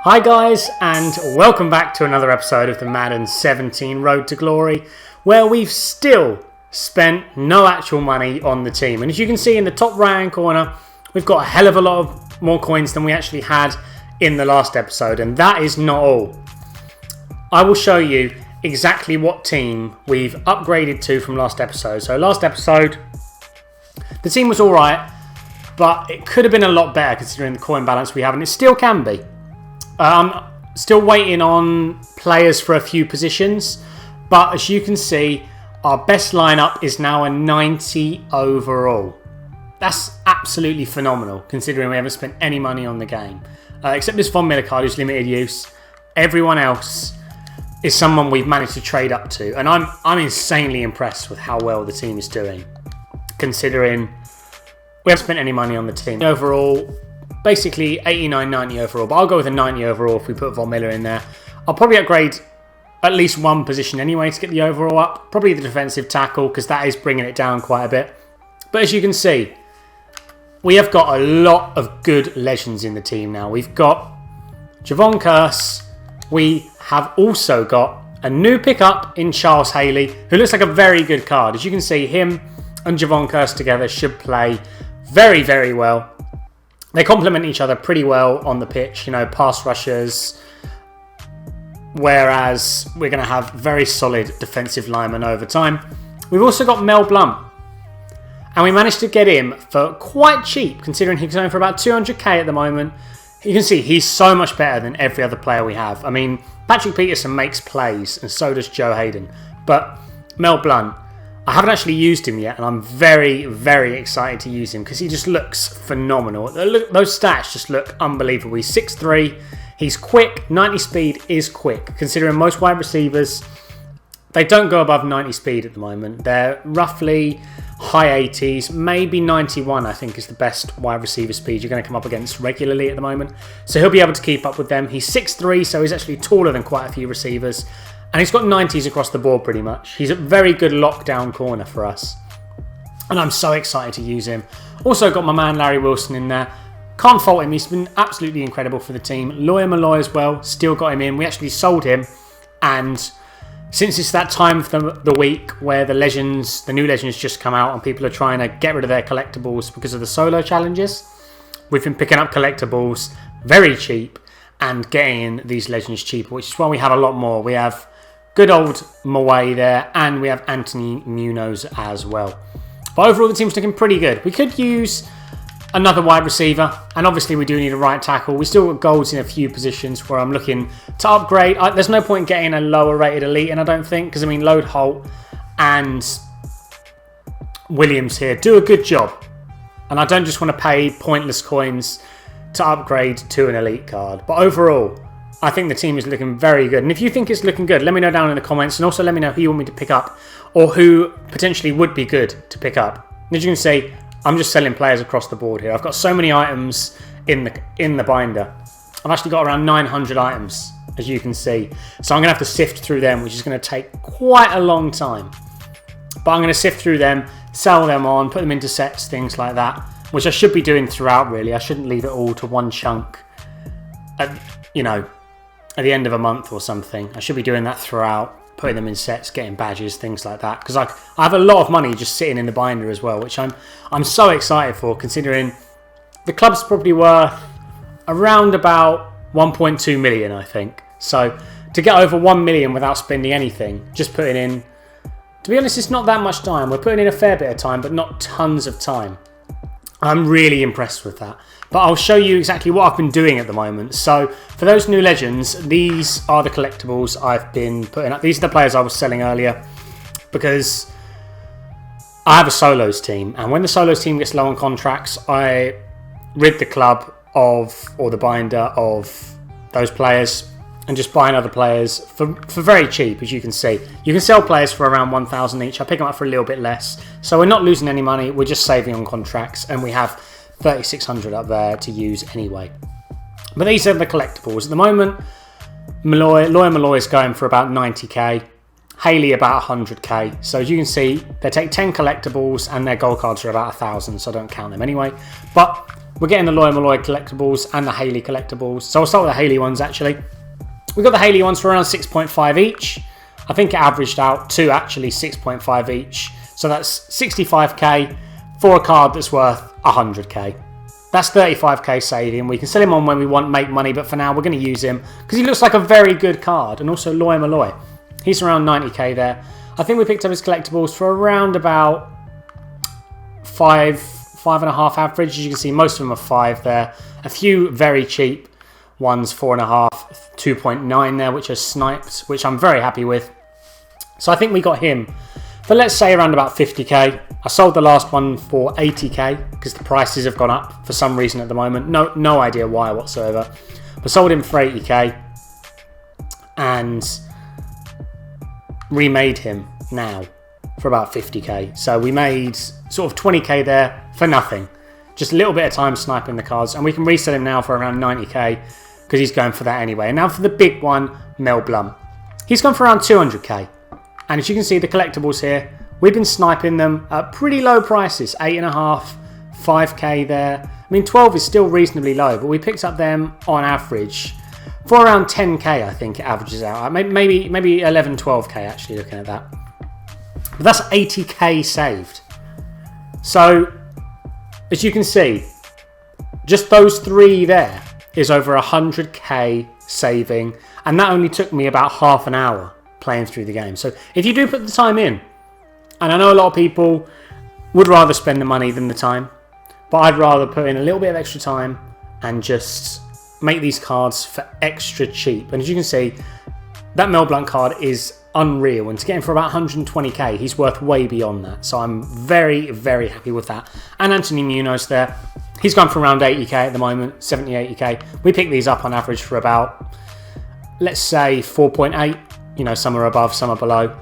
Hi guys, and welcome back to another episode of the Madden 17 Road to Glory, where we've still spent no actual money on the team. And as you can see in the top right hand corner, we've got a hell of a lot of more coins than we actually had in the last episode, and that is not all. I will show you exactly what team we've upgraded to from last episode. So last episode, the team was alright, but it could have been a lot better considering the coin balance we have, and it still can be. I'm still waiting on players for a few positions, but as you can see, our best lineup is now a 90 overall. That's absolutely phenomenal considering we haven't spent any money on the game. Except this Von Miller card who's limited use. Everyone else is someone we've managed to trade up to, and I'm insanely impressed with how well the team is doing considering we haven't spent any money on the team. Overall, basically 89, 90 overall, but I'll go with a 90 overall if we put Von Miller in there. I'll probably upgrade at least one position anyway to get the overall up. Probably the defensive tackle, because that is bringing it down quite a bit. But as you can see, we have got a lot of good legends in the team now. We've got Javon Curse. We have also got a new pickup in Charles Haley, who looks like a very good card. As you can see, him and Javon Curse together should play very, very well. They complement each other pretty well on the pitch, you know, pass rushers, whereas we're going to have very solid defensive linemen over time. We've also got Mel Blount, and we managed to get him for quite cheap, considering he's going for about 200k at the moment. You can see he's so much better than every other player we have. I mean, Patrick Peterson makes plays, and so does Joe Hayden, but Mel Blount, I haven't actually used him yet, and I'm very, very excited to use him because he just looks phenomenal. Those stats just look unbelievable. He's 6'3", he's quick, 90 speed is quick, considering most wide receivers, they don't go above 90 speed at the moment. They're roughly high 80s, maybe 91 I think is the best wide receiver speed you're going to come up against regularly at the moment. So he'll be able to keep up with them. He's 6'3", so he's actually taller than quite a few receivers. And he's got 90s across the board pretty much. He's a very good lockdown corner for us. And I'm so excited to use him. Also got my man Larry Wilson in there. Can't fault him. He's been absolutely incredible for the team. Lawyer Malloy as well. Still got him in. We actually sold him. And since it's that time of the week where the new legends just come out and people are trying to get rid of their collectibles because of the solo challenges, we've been picking up collectibles very cheap and getting these legends cheaper, which is why we have a lot more. We have good old Maway there, and we have Anthony Munoz as well. But overall, the team's looking pretty good. We could use another wide receiver, and obviously we do need a right tackle. We still got golds in a few positions where I'm looking to upgrade. There's no point in getting a lower rated elite, and I don't think, because I mean, Lode Holt and Williams here do a good job. And I don't just want to pay pointless coins to upgrade to an elite card. But overall, I think the team is looking very good. And if you think it's looking good, let me know down in the comments. And also let me know who you want me to pick up, or who potentially would be good to pick up. As you can see, I'm just selling players across the board here. I've got so many items in the binder. I've actually got around 900 items, as you can see. So I'm going to have to sift through them, which is going to take quite a long time. But I'm going to sift through them, sell them on, put them into sets, things like that, which I should be doing throughout, really. I shouldn't leave it all to one chunk at the end of a month or something. I should be doing that throughout, putting them in sets, getting badges, things like that. Because I have a lot of money just sitting in the binder as well, which I'm so excited for, considering the club's probably worth around about 1.2 million, I think. So to get over 1 million without spending anything, just putting in, to be honest, it's not that much time. We're putting in a fair bit of time, but not tons of time. I'm really impressed with that. But I'll show you exactly what I've been doing at the moment. So for those new legends, these are the collectibles I've been putting up. These are the players I was selling earlier, because I have a solos team, and when the solos team gets low on contracts, I rid the club or the binder of those players and just buying other players for very cheap. As you can see, you can sell players for around 1,000 each. I pick them up for a little bit less, so we're not losing any money. We're just saving on contracts, and we have 3,600 up there to use anyway. But these are the collectibles at the moment. Lawyer Malloy is going for about 90k, Haley about 100k. So as you can see, they take 10 collectibles and their gold cards are about 1,000, so I don't count them anyway. But we're getting the Loy Malloy collectibles and the Haley collectibles. So I'll start with the Haley ones actually. We got the Haley ones for around 6.5 each. I think it averaged out to actually 6.5 each. So that's 65k for a card that's worth 100k. That's 35k saving. We can sell him on when we want, make money, but for now we're going to use him because he looks like a very good card. And also Loy Malloy. He's around 90k there. I think we picked up his collectibles for around about 5.5 average. As you can see, most of them are 5 there. A few very cheap ones, 4.5, 2.9 there, which are sniped, which I'm very happy with. So I think we got him for, let's say, around about 50k. I sold the last one for 80k because the prices have gone up for some reason at the moment. No idea why whatsoever. But sold him for 80k and remade him now for about 50k. So we made sort of 20k there for nothing. Just a little bit of time sniping the cards, and we can resell him now for around 90k because he's going for that anyway. And now for the big one, Mel Blum. He's gone for around 200k. And as you can see, the collectibles here, we've been sniping them at pretty low prices. 8.5, 5k there. I mean, 12 is still reasonably low, but we picked up them on average for around 10k, I think it averages out. Maybe 11, 12k actually, looking at that. But that's 80k saved. So, as you can see, just those 3 there is over 100k saving. And that only took me about half an hour playing through the game. So if you do put the time in, and I know a lot of people would rather spend the money than the time, but I'd rather put in a little bit of extra time and just make these cards for extra cheap. And as you can see, that Mel Blunt card is unreal, and to get him for about 120k, he's worth way beyond that. So I'm very, very happy with that. And Anthony Munoz there, he's gone for around 80k at the moment, 70, 80k. We pick these up on average for about, let's say 4.8. You know, some are above, some are below.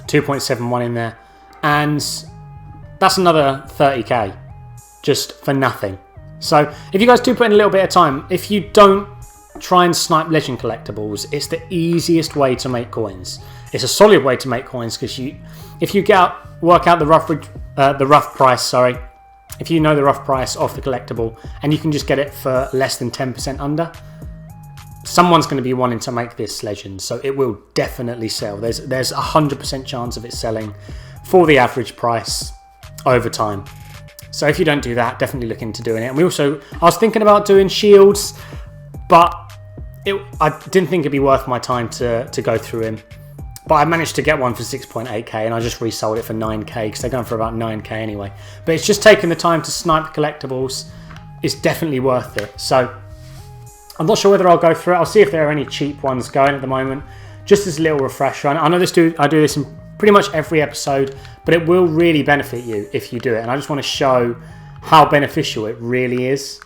2.71 in there. And that's another 30k just for nothing. So if you guys do put in a little bit of time, if you don't try and snipe legend collectibles, it's the easiest way to make coins. It's a solid way to make coins because if you work out the rough price, if you know the rough price of the collectible and you can just get it for less than 10% under, someone's going to be wanting to make this legend, so it will definitely sell. There's a 100% chance of it selling for the average price over time. So if you don't do that, definitely look into doing it. And I was thinking about doing shields, but I didn't think it'd be worth my time to go through him. But I managed to get one for 6.8k, and I just resold it for 9k because they're going for about 9k anyway. But it's just taking the time to snipe the collectibles is definitely worth it. So I'm not sure whether I'll go through it. I'll see if there are any cheap ones going at the moment. Just as a little refresher. I know I do this in pretty much every episode, but it will really benefit you if you do it. And I just want to show how beneficial it really is,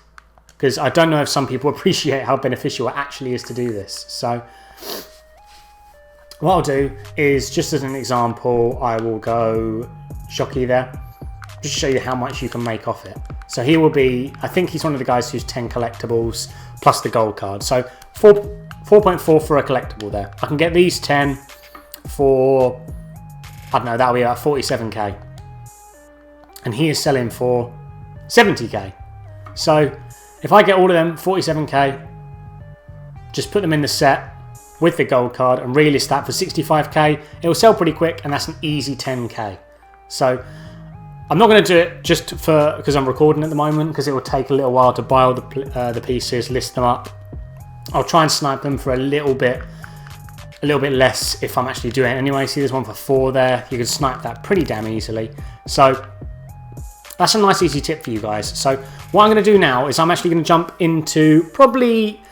because I don't know if some people appreciate how beneficial it actually is to do this. So what I'll do is, just as an example, I will go Shocky there, just to show you how much you can make off it. So he will be, I think he's one of the guys who's 10 collectibles plus the gold card. So 4.4 for a collectible there. I can get these 10 for, I don't know, that'll be about 47k. And he is selling for 70k. So if I get all of them 47k, just put them in the set with the gold card and relist that for 65k, it will sell pretty quick, and that's an easy 10k. So I'm not going to do it just because I'm recording at the moment, because it will take a little while to buy all the pieces, list them up. I'll try and snipe them for a little bit less if I'm actually doing it anyway. See, there's one for 4 there. You can snipe that pretty damn easily. So that's a nice easy tip for you guys. So what I'm going to do now is I'm actually going to jump into probably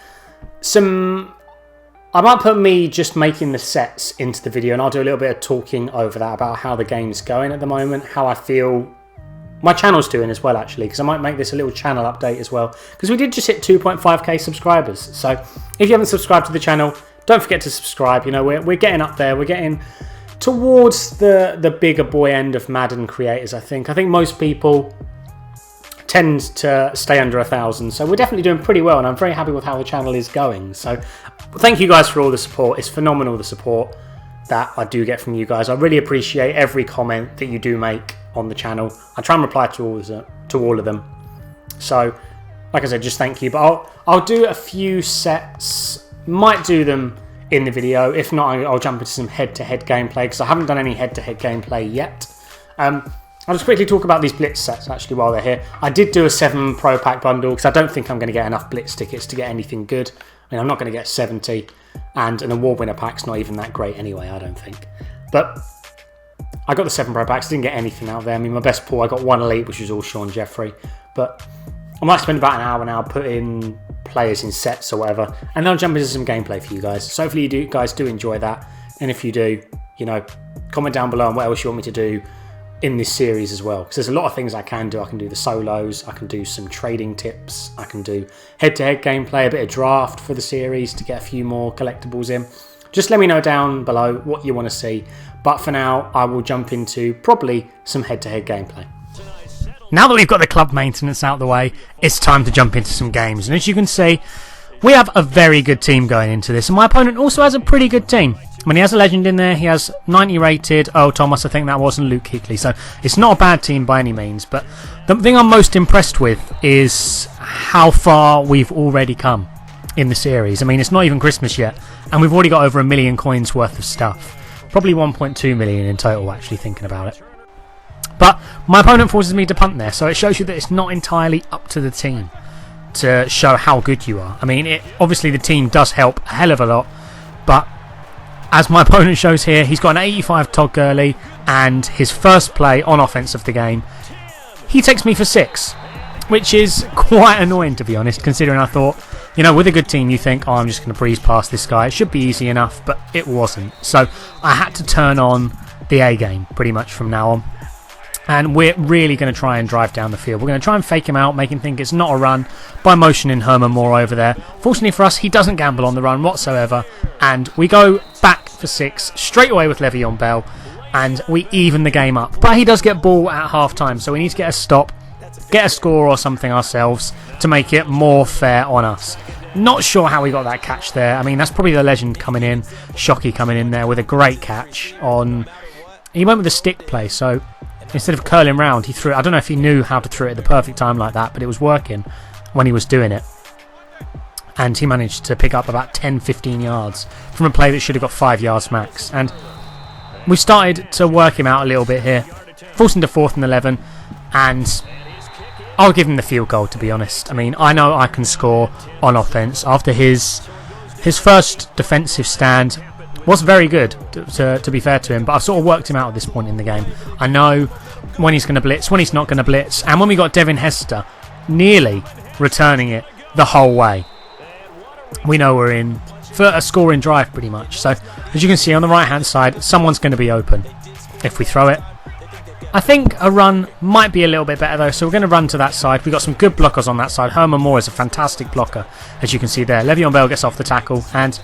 I might put me just making the sets into the video, and I'll do a little bit of talking over that about how the game's going at the moment, how I feel my channel's doing as well, actually, because I might make this a little channel update as well, because we did just hit 2.5k subscribers. So if you haven't subscribed to the channel, don't forget to subscribe. You know, we're getting up there. We're getting towards the bigger boy end of Madden creators, I think. I think most people tend to stay under 1,000, so we're definitely doing pretty well, and I'm very happy with how the channel is going. So thank you guys for all the support. It's phenomenal, the support that I do get from you guys. I really appreciate every comment that you do make on the channel. I try and reply to all of them. So, like I said, just thank you. But I'll do a few sets. Might do them in the video. If not, I'll jump into some head-to-head gameplay because I haven't done any head-to-head gameplay yet. I'll just quickly talk about these Blitz sets actually while they're here. I did do a 7 Pro Pack bundle because I don't think I'm going to get enough Blitz tickets to get anything good. I mean, I'm not going to get 70, and an award winner pack's not even that great anyway, I don't think. But I got the 7 Pro Packs, didn't get anything out of there. I mean, my best pull, I got 1 Elite, which was all Sean Jeffrey. But I might spend about an hour now putting players in sets or whatever, and then I'll jump into some gameplay for you guys. So hopefully you guys do enjoy that, and if you do, comment down below on what else you want me to do in this series as well, because there's a lot of things I can do. I can do the solos, I can do some trading tips, I can do head-to-head gameplay, a bit of draft for the series to get a few more collectibles in. Just let me know down below what you want to see, but for now I will jump into probably some head-to-head gameplay. Now that we've got the club maintenance out of the way, it's time to jump into some games, and as you can see, we have a very good team going into this, and my opponent also has a pretty good team. I mean, he has a legend in there, he has 90 rated Earl Thomas, I think that was, and Luke Kuechly, so it's not a bad team by any means, but the thing I'm most impressed with is how far we've already come in the series. I mean, it's not even Christmas yet, and we've already got over 1 million coins worth of stuff. Probably 1.2 million in total, actually, thinking about it. But my opponent forces me to punt there, so it shows you that it's not entirely up to the team to show how good you are. I mean, obviously the team does help a hell of a lot, but as my opponent shows here, he's got an 85 Todd Gurley, and his first play on offense of the game, he takes me for 6, which is quite annoying, to be honest, considering I thought, with a good team you think, oh, I'm just going to breeze past this guy, it should be easy enough, but it wasn't. So I had to turn on the A game pretty much from now on. And we're really going to try and drive down the field. We're going to try and fake him out, make him think it's not a run by motioning Herman Moore over there. Fortunately for us, he doesn't gamble on the run whatsoever. And we go back for 6 straight away with Le'Veon Bell. And we even the game up. But he does get ball at half time, so we need to get a stop, get a score or something ourselves to make it more fair on us. Not sure how we got that catch there. I mean, that's probably the legend coming in. Shockey coming in there with a great catch on... He went with a stick play, so... Instead of curling round, he threw it. I don't know if he knew how to throw it at the perfect time like that, but it was working when he was doing it. And he managed to pick up about 10-15 yards from a play that should have got 5 yards max. And we started to work him out a little bit here. Forced into 4th and 11. And I'll give him the field goal, to be honest. I mean, I know I can score on offense. After his first defensive stand was very good, to be fair to him, but I've sort of worked him out at this point in the game. I know when he's going to blitz, when he's not going to blitz, and when we got Devin Hester nearly returning it the whole way, we know we're in for a scoring drive pretty much. So as you can see on the right hand side, someone's going to be open if we throw it. I think a run might be a little bit better though, so we're going to run to that side. We've got some good blockers on that side. Herman Moore is a fantastic blocker, as you can see there. Le'Veon Bell gets off the tackle, and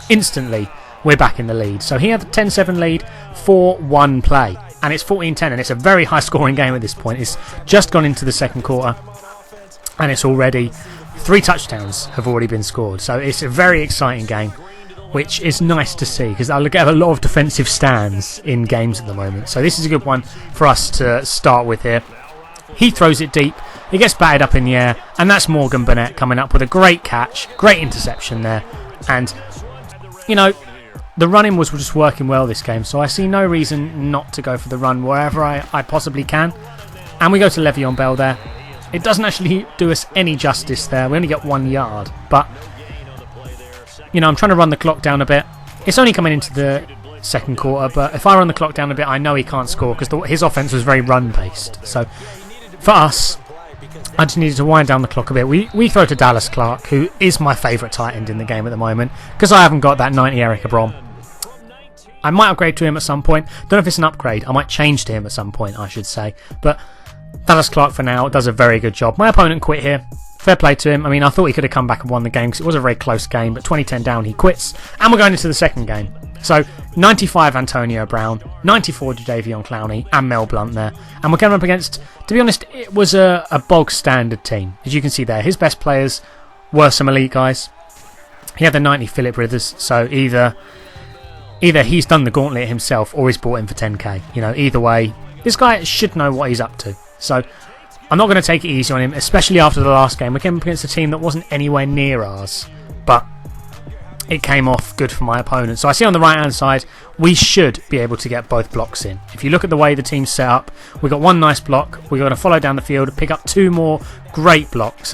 instantly we're back in the lead. So he had a 10-7 lead for 1 play, and it's 14-10, and it's a very high scoring game at this point. It's just gone into the second quarter, and it's already 3 touchdowns have already been scored. So it's a very exciting game, which is nice to see, because I look at a lot of defensive stands in games at the moment. So this is a good one for us to start with here. He throws it deep, it gets batted up in the air, and that's Morgan Burnett coming up with a great catch, great interception there. And the running was just working well this game, so I see no reason not to go for the run wherever I possibly can. And we go to Le'Veon Bell there. It doesn't actually do us any justice there. We only get 1 yard, but I'm trying to run the clock down a bit. It's only coming into the second quarter, but if I run the clock down a bit, I know he can't score because his offense was very run-based. So for us, I just needed to wind down the clock a bit. We throw to Dallas Clark, who is my favourite tight end in the game at the moment, because I haven't got that 90 Eric Ebron. I might upgrade to him at some point. Don't know if it's an upgrade. I might change to him at some point, I should say. But Dallas Clark for now does a very good job. My opponent quit here. Fair play to him. I mean, I thought he could have come back and won the game because it was a very close game, but 20-10 down, he quits. And we're going into the second game. So 95 Antonio Brown, 94 Jadeveon Clowney, and Mel Blount there. And we're going up against, to be honest, it was a bog standard team. As you can see there, his best players were some elite guys. He had the 90 Philip Rivers, so either he's done the gauntlet himself or he's bought him for 10k. Either way, this guy should know what he's up to. So I'm not going to take it easy on him, especially after the last game. We came up against a team that wasn't anywhere near ours, but it came off good for my opponent. So I see on the right hand side, we should be able to get both blocks in. If you look at the way the team's set up, we've got one nice block, we're going to follow down the field, pick up 2 more great blocks.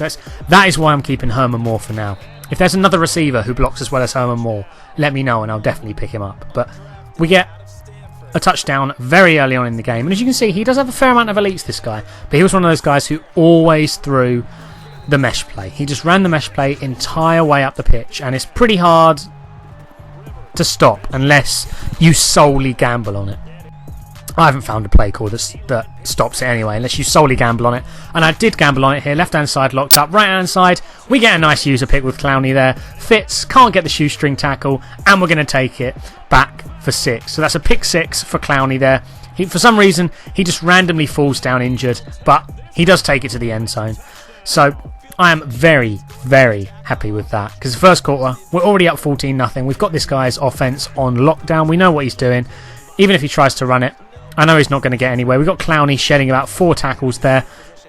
That is why I'm keeping Herman Moore for now. If there's another receiver who blocks as well as Herman Moore, let me know and I'll definitely pick him up. But we get a touchdown very early on in the game, and as you can see, he does have a fair amount of elites, this guy, but he was one of those guys who always threw the mesh play. He just ran the mesh play entire way up the pitch, and it's pretty hard to stop unless you solely gamble on it. I haven't found a play call that stops it anyway, unless you solely gamble on it, and I did gamble on it here. Left hand side locked up, right hand side we get a nice user pick with Clowney there, fits, can't get the shoestring tackle, and we're going to take it back for 6. So that's a pick 6 for Clowney there. For some reason he just randomly falls down injured, but he does take it to the end zone. So I am very, very happy with that, because the first quarter we're already up 14-0. We've got this guy's offense on lockdown. We know what he's doing. Even if he tries to run it, I know he's not going to get anywhere. We've got Clowney shedding about 4 tackles there.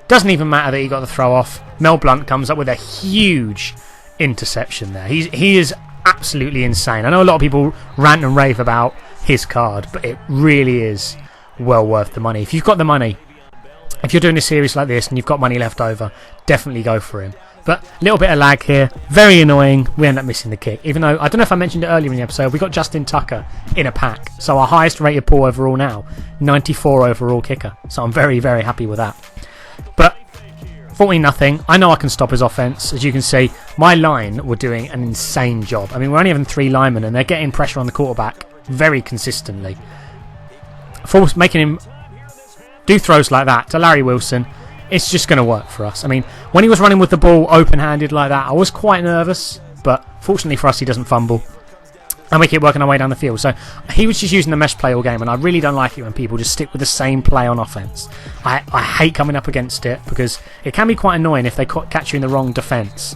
Doesn't even matter that he got the throw off. Mel Blount comes up with a huge interception there. He is absolutely insane. I know a lot of people rant and rave about his card, but it really is well worth the money. If you've got the money, if you're doing a series like this and you've got money left over, definitely go for him. But a little bit of lag here, very annoying. We end up missing the kick, even though I don't know if I mentioned it earlier in the episode, we got Justin Tucker in a pack, so our highest rated pull overall now, 94 overall kicker, so I'm very, very happy with that. But 14-0, I know I can stop his offense. As you can see, my line were doing an insane job. I mean, we're only having 3 linemen and they're getting pressure on the quarterback very consistently, making him do throws like that to Larry Wilson. It's just going to work for us. I mean, when he was running with the ball open-handed like that, I was quite nervous, but fortunately for us, he doesn't fumble. And we keep working our way down the field. So he was just using the mesh play all game, and I really don't like it when people just stick with the same play on offense. I hate coming up against it, because it can be quite annoying if they catch you in the wrong defense.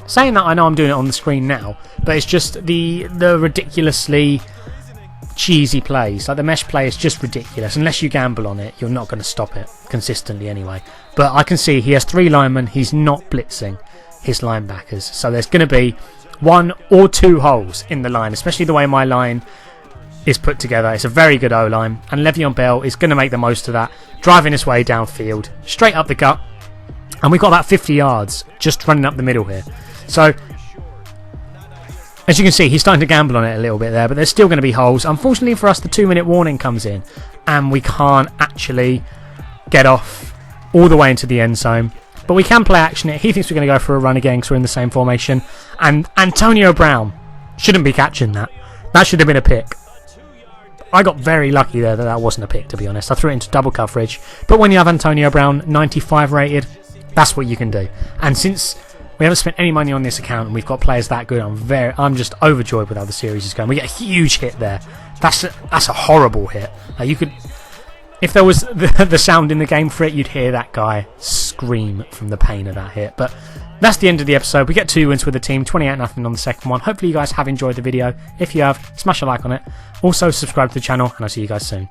Saying that, I know I'm doing it on the screen now, but it's just the ridiculously cheesy plays. Like the mesh play is just ridiculous. Unless you gamble on it, you're not going to stop it consistently anyway. But I can see he has 3 linemen. He's not blitzing his linebackers, so there's going to be 1 or 2 holes in the line, especially the way my line is put together. It's a very good O-line, and Le'Veon Bell is going to make the most of that, driving his way downfield straight up the gut, and we've got about 50 yards just running up the middle here. So as you can see, he's starting to gamble on it a little bit there, but there's still going to be holes. Unfortunately for us, the 2-minute warning comes in, and we can't actually get off all the way into the end zone. But we can play action it. He thinks we're going to go for a run again because we're in the same formation. And Antonio Brown shouldn't be catching that. That should have been a pick. I got very lucky there that wasn't a pick, to be honest. I threw it into double coverage. But when you have Antonio Brown 95 rated, that's what you can do. And since we haven't spent any money on this account and we've got players that good, I'm just overjoyed with how the series is going. We get a huge hit there. That's a horrible hit. You could, if there was the sound in the game for it, you'd hear that guy scream from the pain of that hit. But that's the end of the episode. We get 2 wins with the team, 28-0 on the second one. Hopefully you guys have enjoyed the video. If you have, smash a like on it. Also subscribe to the channel, and I'll see you guys soon.